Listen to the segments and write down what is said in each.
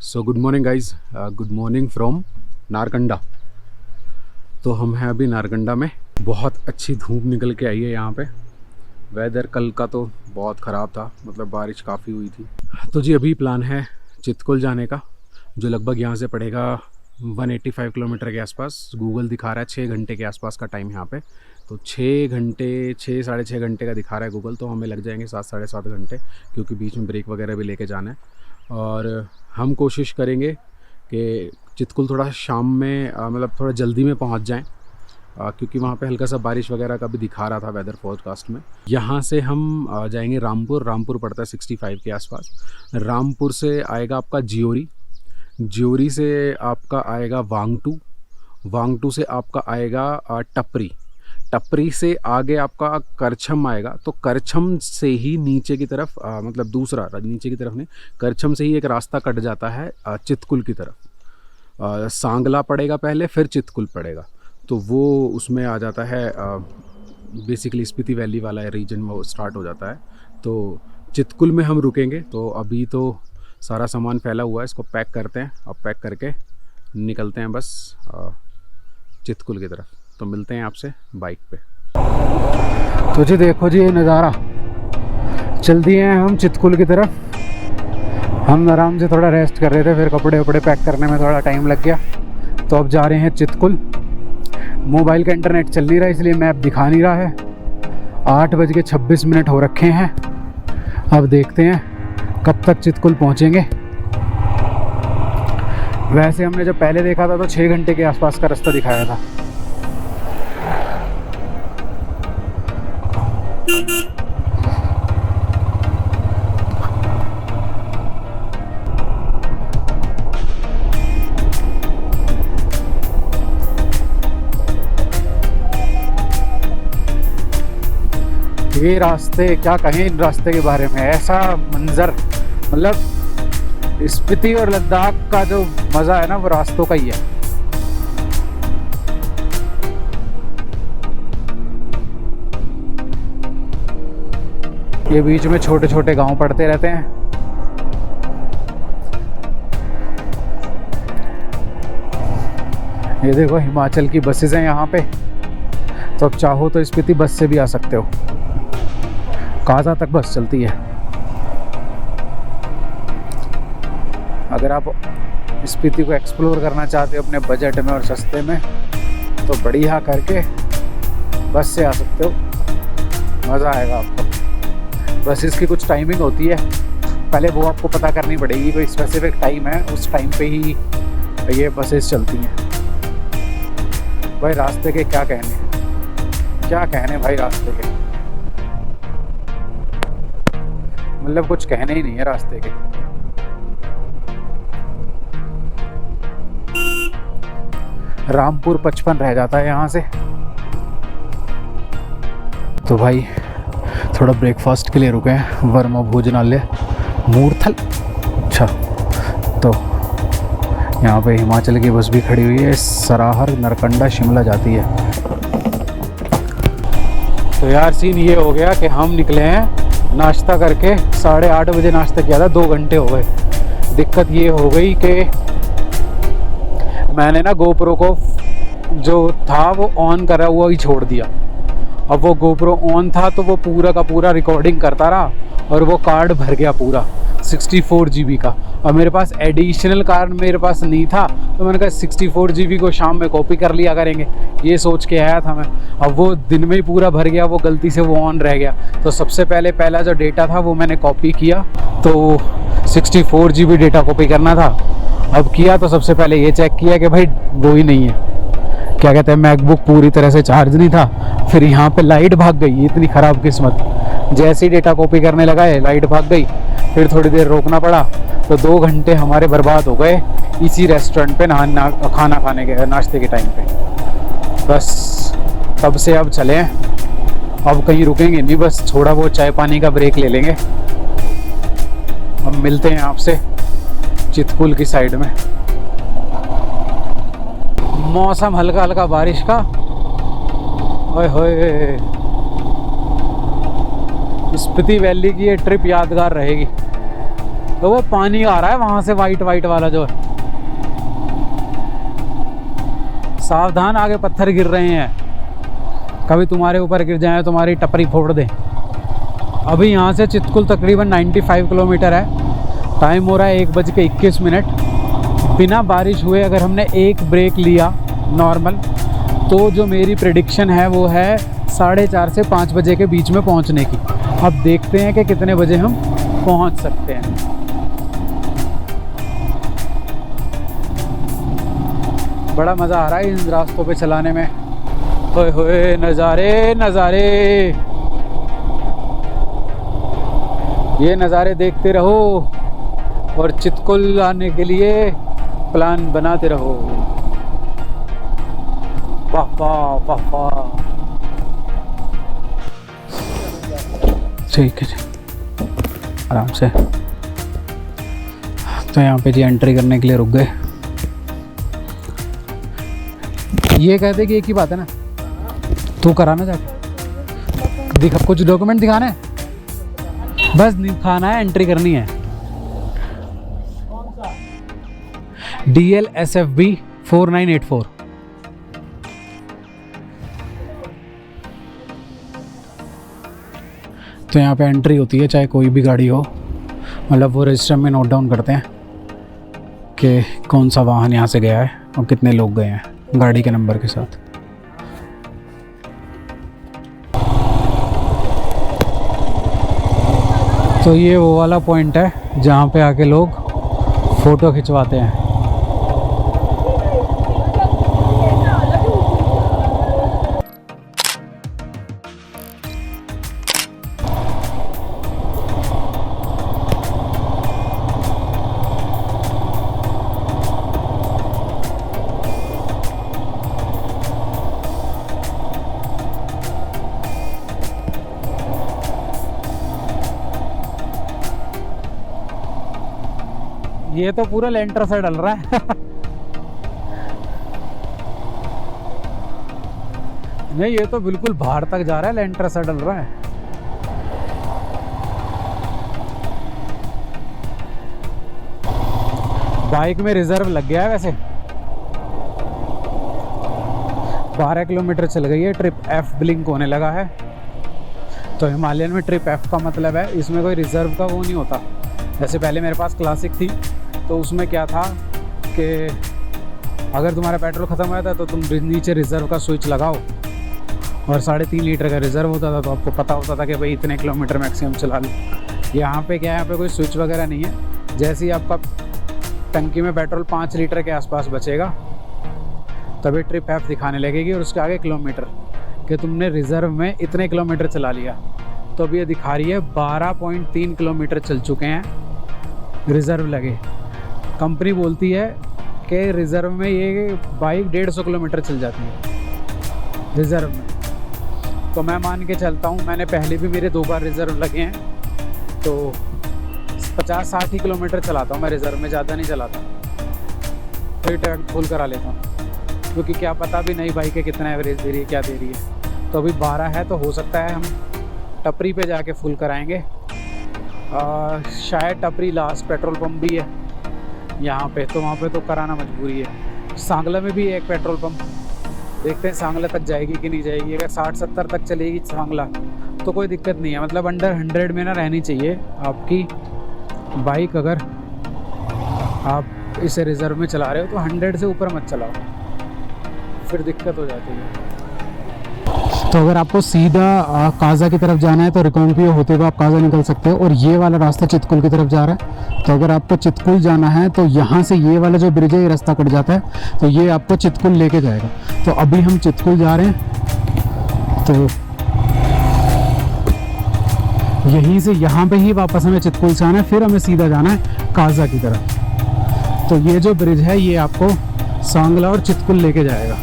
So good morning guys, good morning from Narkanda. तो हम हैं अभी नारकंडा में। बहुत अच्छी धूप निकल के आई है यहाँ पे। वेदर कल का तो बहुत ख़राब था, मतलब बारिश काफ़ी हुई थी। तो जी अभी प्लान है चितकुल जाने का, जो लगभग यहाँ से पड़ेगा 185 किलोमीटर के आसपास। गूगल दिखा रहा है 6 घंटे के आसपास का टाइम यहाँ पे। तो 6 घंटे, 6 साढ़े 6 घंटे का दिखा रहा है गूगल, तो हमें लग जाएंगे 7 साढ़े 7 घंटे, क्योंकि बीच में ब्रेक वगैरह भी लेके जाना है। और हम कोशिश करेंगे कि चितकुल थोड़ा शाम में मतलब थोड़ा जल्दी में पहुंच जाएं, क्योंकि वहाँ पे हल्का सा बारिश वगैरह का भी दिखा रहा था वेदर फोरकास्ट में। यहाँ से हम जाएंगे रामपुर। रामपुर पड़ता है 65 के आसपास। रामपुर से आएगा आपका जियोरी, जियोरी से आपका आएगा वांगटू, वांगटू से आपका आएगा टपरी, टपरी से आगे आपका करछम आएगा। तो करछम से ही नीचे की तरफ मतलब दूसरा, नीचे की तरफ नहीं, करछम से ही एक रास्ता कट जाता है चितकुल की तरफ। सांगला पड़ेगा पहले, फिर चितकुल पड़ेगा। तो वो उसमें आ जाता है, बेसिकली स्पीति वैली वाला रीजन वो स्टार्ट हो जाता है। तो चितकुल में हम रुकेंगे। तो अभी तो सारा सामान फैला हुआ है, इसको पैक करते हैं। अब पैक करके निकलते हैं बस चितकुल की तरफ। तो मिलते हैं आपसे बाइक पे। तो जी देखो जी ये नज़ारा, चल दिए हैं हम चितकुल की तरफ। हम आराम से थोड़ा रेस्ट कर रहे थे, फिर कपड़े वपड़े पैक करने में थोड़ा टाइम लग गया। तो अब जा रहे हैं चितकुल। मोबाइल का इंटरनेट चल नहीं रहा, इसलिए मैप दिखा नहीं रहा है। 8:26 हो रखे हैं। अब देखते हैं कब तक चितकुल पहुँचेंगे। वैसे हमने जब पहले देखा था तो 6 घंटे के आसपास का रास्ता दिखाया था। ये रास्ते, क्या कहें इन रास्ते के बारे में, ऐसा मंजर, मतलब स्पीति और लद्दाख का जो मज़ा है ना वो रास्तों का ही है। ये बीच में छोटे छोटे गांव पड़ते रहते हैं। ये देखो हिमाचल की बसेस हैं यहाँ पे। तो अब चाहो तो स्पीति बस से भी आ सकते हो। काजा तक बस चलती है। अगर आप स्पीति को एक्सप्लोर करना चाहते हो अपने बजट में और सस्ते में, तो बढ़िया करके बस से आ सकते हो, मज़ा आएगा आपको। बस इसकी कुछ टाइमिंग होती है, पहले वो आपको पता करनी पड़ेगी। कोई स्पेसिफिक टाइम है, उस टाइम पे ही ये बसेस चलती हैं। भाई रास्ते के क्या कहने, क्या कहने भाई रास्ते के, मतलब कुछ कहने ही नहीं है रास्ते के। रामपुर 55 रह जाता है यहाँ से। तो भाई थोड़ा ब्रेकफास्ट के लिए रुके हैं वर्मा भोजनालय मूर्थल। अच्छा, तो यहाँ पे हिमाचल की बस भी खड़ी हुई है, सराहर नरकंडा शिमला जाती है। तो यार सीन ये हो गया कि हम निकले हैं नाश्ता करके, 8:30 बजे नाश्ता किया था, 2 घंटे हो गए। दिक्कत ये हो गई कि मैंने ना गोप्रो को जो था वो ऑन करा हुआ ही छोड़ दिया। अब वो गोप्रो ऑन था तो वो पूरा का पूरा रिकॉर्डिंग करता रहा, और वो कार्ड भर गया पूरा 64 GB का। और मेरे पास एडिशनल कार्ड मेरे पास नहीं था, तो मैंने कहा 64 GB को शाम में कॉपी कर लिया करेंगे, ये सोच के आया था मैं। अब वो दिन में ही पूरा भर गया, वो गलती से वो ऑन रह गया। तो सबसे पहला जो डेटा था वो मैंने कॉपी किया, तो 64 GB डेटा कॉपी करना था। अब किया तो सबसे पहले ये चेक किया कि भाई वो ही नहीं है, क्या कहते हैं, मैकबुक पूरी तरह से चार्ज नहीं था। फिर यहाँ पे लाइट भाग गई, इतनी ख़राब किस्मत। जैसे ही डेटा कॉपी करने लगा है लाइट भाग गई, फिर थोड़ी देर रोकना पड़ा। तो 2 घंटे हमारे बर्बाद हो गए इसी रेस्टोरेंट पे खाना खाने के, नाश्ते के टाइम पे। बस तब से अब चले हैं, अब कहीं रुकेंगे नहीं, बस थोड़ा बहुत चाय पानी का ब्रेक ले लेंगे। अब मिलते हैं आपसे चितकुल की साइड में। मौसम हल्का हल्का बारिश का, ओए होए, स्पीति वैली की ये ट्रिप यादगार रहेगी। तो वो पानी आ रहा है वहां से, वाइट वाइट वाला जो है। सावधान, आगे पत्थर गिर रहे हैं, कभी तुम्हारे ऊपर गिर जाए, तुम्हारी टपरी फोड़ दे। अभी यहाँ से चितकुल तकरीबन 95 किलोमीटर है। टाइम हो रहा है 1:21। बिना बारिश हुए अगर हमने एक ब्रेक लिया नॉर्मल, तो जो मेरी प्रेडिक्शन है वो है 4:30 से 5 बजे के बीच में पहुँचने की। अब देखते हैं कि कितने बजे हम पहुँच सकते हैं। बड़ा मज़ा आ रहा है इन रास्तों पे चलाने में। होए होए, नज़ारे नज़ारे, ये नज़ारे देखते रहो और चितकुल आने के लिए प्लान बनाते रहो। वाह वाह वाह वाह। ठीक है जी, आराम से। तो यहाँ पे जी एंट्री करने के लिए रुक गए। ये कहते कि एक ही बात है ना, तू कराना जाके दिखा, कुछ डॉक्यूमेंट दिखाना है, बस दिखाना है, एंट्री करनी है। DLSFB 4984। तो यहाँ पे एंट्री होती है चाहे कोई भी गाड़ी हो, मतलब वो रजिस्टर में नोट डाउन करते हैं कि कौन सा वाहन यहाँ से गया है और कितने लोग गए हैं गाड़ी के नंबर के साथ। तो ये वो वाला पॉइंट है जहाँ पे आके लोग फ़ोटो खिंचवाते हैं। ये तो पूरा लेंटर से डल रहा है। नहीं, ये तो बिल्कुल बाहर तक जा रहा है, लेंटर से डल रहा है। बाइक में रिजर्व लग गया है वैसे। 12 किलोमीटर चल गई है, ट्रिप F ब्लिंक होने लगा है। तो हिमालयन में ट्रिप F का मतलब है इसमें कोई रिजर्व का वो नहीं होता। जैसे पहले मेरे पास क्लासिक थी, तो उसमें क्या था कि अगर तुम्हारा पेट्रोल ख़त्म हो जाता तो तुम नीचे रिज़र्व का स्विच लगाओ, और 3.5 लीटर का रिज़र्व होता था, तो आपको पता होता था कि भाई इतने किलोमीटर मैक्सिमम चला लो। यहाँ पे क्या है, यहाँ पे कोई स्विच वगैरह नहीं है। जैसे ही आपका टंकी में पेट्रोल 5 लीटर के आसपास बचेगा, तभी ट्रिप F दिखाने लगेगी और उसके आगे किलोमीटर कि तुमने रिज़र्व में इतने किलोमीटर चला लिया। तो अभी ये दिखा रही है 12.3 किलोमीटर चल चुके हैं रिज़र्व लगे। कंपनी बोलती है कि रिज़र्व में ये बाइक 150 किलोमीटर चल जाती है रिज़र्व में। तो मैं मान के चलता हूँ, मैंने पहले भी मेरे 2 बार रिज़र्व लगे हैं, तो 50-60 ही किलोमीटर चलाता हूँ मैं रिज़र्व में, ज़्यादा नहीं चलाता। फिर टैंक फुल करा लेता हूँ, क्योंकि क्या पता भी नई बाइक है कितना एवरेज दे रही है, क्या दे रही है। तो अभी 12 है, तो हो सकता है हम टपरी पे जाके फुल कराएंगे। शायद टपरी लास्ट पेट्रोल पंप भी है यहाँ पे, तो वहाँ पे तो कराना मजबूरी है। सांगला में भी एक पेट्रोल पंप, देखते हैं सांगला तक जाएगी कि नहीं जाएगी। अगर 60-70 तक चलेगी सांगला तो कोई दिक्कत नहीं है, मतलब अंडर 100 में ना रहनी चाहिए आपकी बाइक। अगर आप इसे रिज़र्व में चला रहे हो तो 100 से ऊपर मत चलाओ, फिर दिक्कत हो जाती है। तो अगर आपको सीधा काजा की तरफ जाना है तो रिकांगपिओ होते हुए आप काजा निकल सकते हो, और ये वाला रास्ता चितकुल की तरफ जा रहा है। तो अगर आपको चितकुल जाना है तो यहाँ से ये वाला जो ब्रिज है ये रास्ता कट जाता है, तो ये आपको चितकुल लेके जाएगा। तो अभी हम चितकुल जा रहे हैं, तो यहीं से यहाँ पे ही वापस हमें चितकुल से आना है, फिर हमें सीधा जाना है काजा की तरफ। तो ये जो ब्रिज है ये आपको सांगला और चितकुल लेके जाएगा।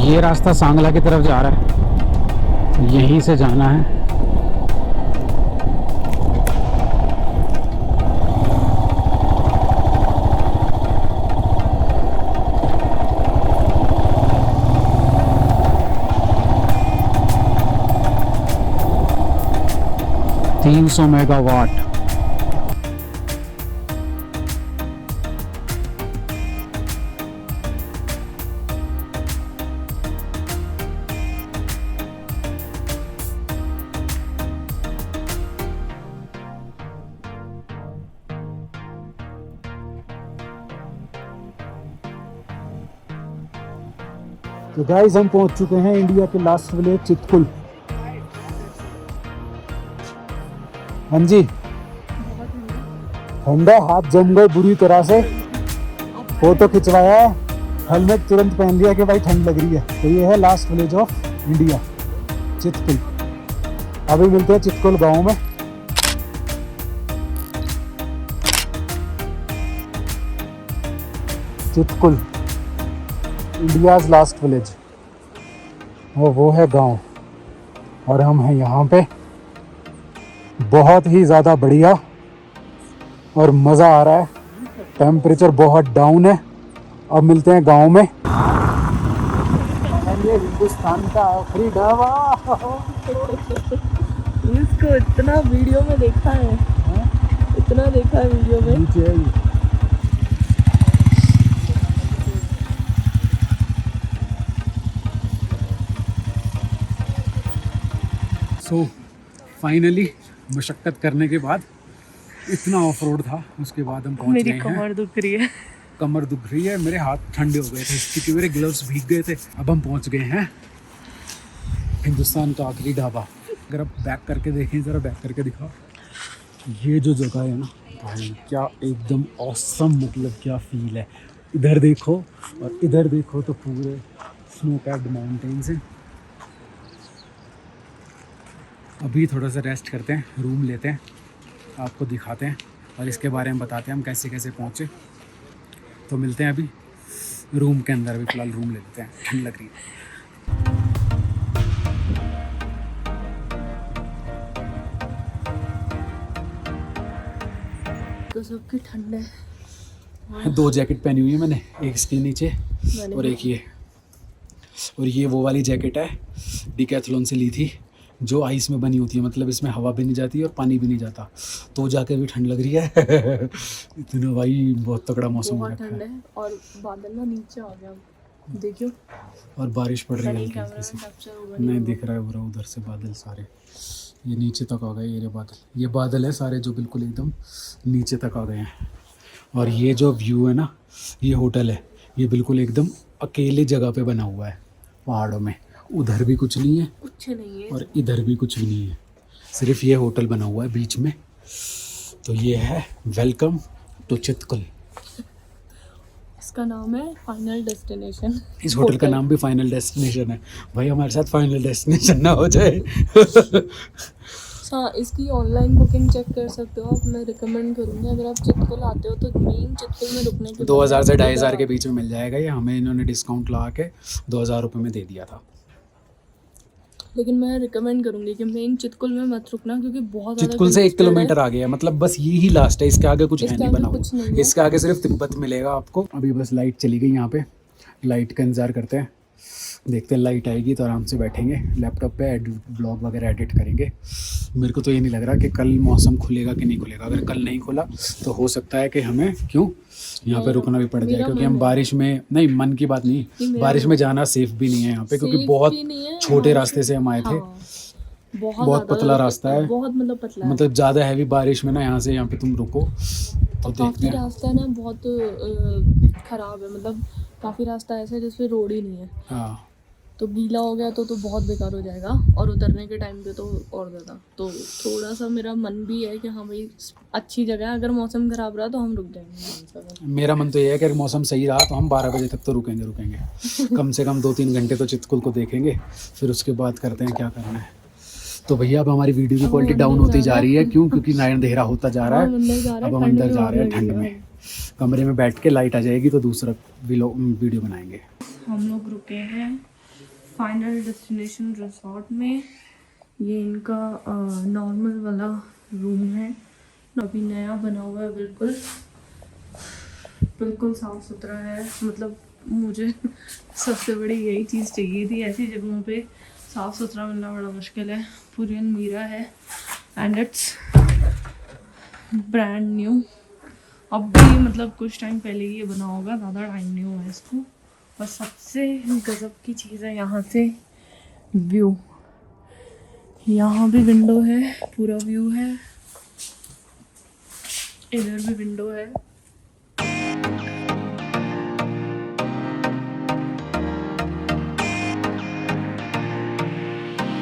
ये रास्ता सांगला की तरफ जा रहा है, यहीं से जाना है। 300 मेगावाट। तो गाइस हम पहुंच चुके हैं इंडिया के लास्ट विलेज चितकुल। हाँ जी, ठंडा, हाथ जम गए बुरी तरह से। फोटो खिंचवाया है, हेलमेट तुरंत पहन लिया कि भाई ठंड लग रही है। तो ये है last village of India, Chitkul. अभी मिलते हैं चितकुल गांव में। चितकुल इंडियाज लास्ट विलेज, और वो है गांव, और हम हैं यहाँ पे। बहुत ही ज़्यादा बढ़िया और मज़ा आ रहा है। टेम्परेचर बहुत डाउन है। अब मिलते हैं गांव में। ये हिंदुस्तान का आखिरी ढाबा। इसको इतना वीडियो में देखा है, इतना देखा है वीडियो में। नीचे है ये। सो फाइनली मशक्क़त करने के बाद, इतना ऑफ रोड था, उसके बाद हम पहुंच गए हैं। मेरी कमर दुख रही है। कमर दुख रही है, मेरे हाथ ठंडे हो गए थे क्योंकि मेरे ग्लव्स भीग गए थे। अब हम पहुंच गए हैं हिंदुस्तान का आखिरी ढाबा। अगर आप बैक करके देखें, ज़रा बैक करके दिखाओ। ये जो जगह है ना भाई, क्या एकदम ऑसम, मतलब क्या फील है। इधर देखो और इधर देखो तो पूरे स्नो कैप्ड माउंटेन्स हैं। अभी थोड़ा सा रेस्ट करते हैं, रूम लेते हैं, आपको दिखाते हैं और इसके बारे में बताते हैं हम कैसे कैसे पहुँचे। तो मिलते हैं अभी रूम के अंदर। अभी फ़िलहाल रूम ले लेते हैं, ठंड लग रही है। तो सबकी ठंड है। 2 जैकेट पहनी हुई है मैंने, एक इसके नीचे और एक ये। और ये वो वाली जैकेट है, डिकैथलॉन से ली थी, जो आइस में बनी होती है, मतलब इसमें हवा भी नहीं जाती और पानी भी नहीं जाता, तो जाके भी ठंड लग रही है। इतना भाई बहुत तगड़ा मौसम हो रखा ठंड है। और बादल ना नीचे आ गया, देखियो। और बारिश पड़ रही है हल्की सी। नहीं दिख रहा है पूरा उधर से बादल सारे, ये नीचे तक आ गए। ये बादल है सारे जो बिल्कुल एकदम नीचे तक आ गए हैं। और ये जो व्यू है ना, ये होटल है, ये बिल्कुल एकदम अकेले जगह पे बना हुआ है पहाड़ों में। उधर भी कुछ नहीं है और इधर भी कुछ भी नहीं है, सिर्फ ये होटल बना हुआ है बीच में। तो ये है वेलकम टू चितकुल। इसका नाम है फाइनल डेस्टिनेशन। इस होटल का नाम भी फाइनल डेस्टिनेशन है। भाई हमारे साथ फाइनल डेस्टिनेशन ना हो जाए। हाँ, इसकी ऑनलाइन बुकिंग चेक कर सकते हो आप। मैं रिकमेंड करूँगी, अगर आप चितकुल आते हो तो मेन चितकुल में रुकने के 2000 से 2500 के बीच में मिल जाएगा ये। हमें इन्होंने डिस्काउंट लगा के 2000 रुपये में दे दिया था। लेकिन मैं रिकमेंड करूँगी कि मेन चितकुल में मत रुकना, क्योंकि बहुत चितकुल से 1 किलोमीटर आगे है, मतलब बस ये ही लास्ट है, इसके आगे कुछ है नहीं बना हुआ। इसके आगे सिर्फ तिब्बत मिलेगा आपको। अभी बस लाइट चली गई यहाँ पे, लाइट का इंतज़ार करते हैं, देखते हैं लाइट आएगी तो आराम से बैठेंगे लैपटॉप पे ब्लॉग वगैरह एडिट करेंगे। मेरे को तो ये नहीं लग रहा कि कल मौसम खुलेगा कि नहीं खुलेगा। अगर कल नहीं खुला तो हो सकता है कि हमें यहाँ पे रुकना भी पड़ जाए, क्योंकि हम बारिश में नहीं, मन की बात नहीं, बारिश में जाना सेफ भी नहीं है यहाँ पे, क्योंकि बहुत छोटे रास्ते से हम आए थे। बहुत पतला रास्ता है, बहुत मतलब पतला, मतलब ज़्यादा हैवी बारिश में ना यहाँ से यहाँ पे तुम रुको तो देखते हैं। रास्ता है ना बहुत ख़राब है, मतलब काफ़ी रास्ता ऐसा है जिसपे रोड ही नहीं है। हाँ, तो गीला हो गया तो बहुत बेकार हो जाएगा, और उतरने के टाइम पे तो और ज़्यादा। तो थोड़ा सा मेरा मन भी है कि हाँ भाई अच्छी जगह है, अगर मौसम ख़राब रहा तो हम रुक जाएंगे। मेरा मन तो ये है कि अगर मौसम सही रहा तो हम 12 बजे तक तो रुकेंगे। कम से कम 2-3 घंटे तो चितकुल को देखेंगे, फिर उसके बाद करते हैं क्या करना है। तो भैया अब हमारी वीडियो की क्वालिटी डाउन होती जा रही है। क्यों? क्योंकि अंधेरा होता जा रहा है। अब हम अंदर जा रहे हैं ठंड में, कमरे में बैठ के, लाइट आ जाएगी तो दूसरा वीडियो बनाएंगे। हम लोग रुके हैं फाइनल डेस्टिनेशन रिसोर्ट में। ये इनका नॉर्मल वाला रूम है, अभी नया बना हुआ है, बिल्कुल साफ़ सुथरा है। मतलब मुझे सबसे बड़ी यही चीज़ चाहिए थी, ऐसी जगहों पे साफ़ सुथरा मिलना बड़ा मुश्किल है। पूरी अलमीरा है, एंड इट्स ब्रांड न्यू। अब भी मतलब कुछ टाइम पहले ही ये बना होगा, ज़्यादा टाइम नहीं हुआ है इसको। और सबसे गजब की चीज़ है यहाँ से व्यू। यहाँ भी विंडो है, पूरा व्यू है, इधर भी विंडो है।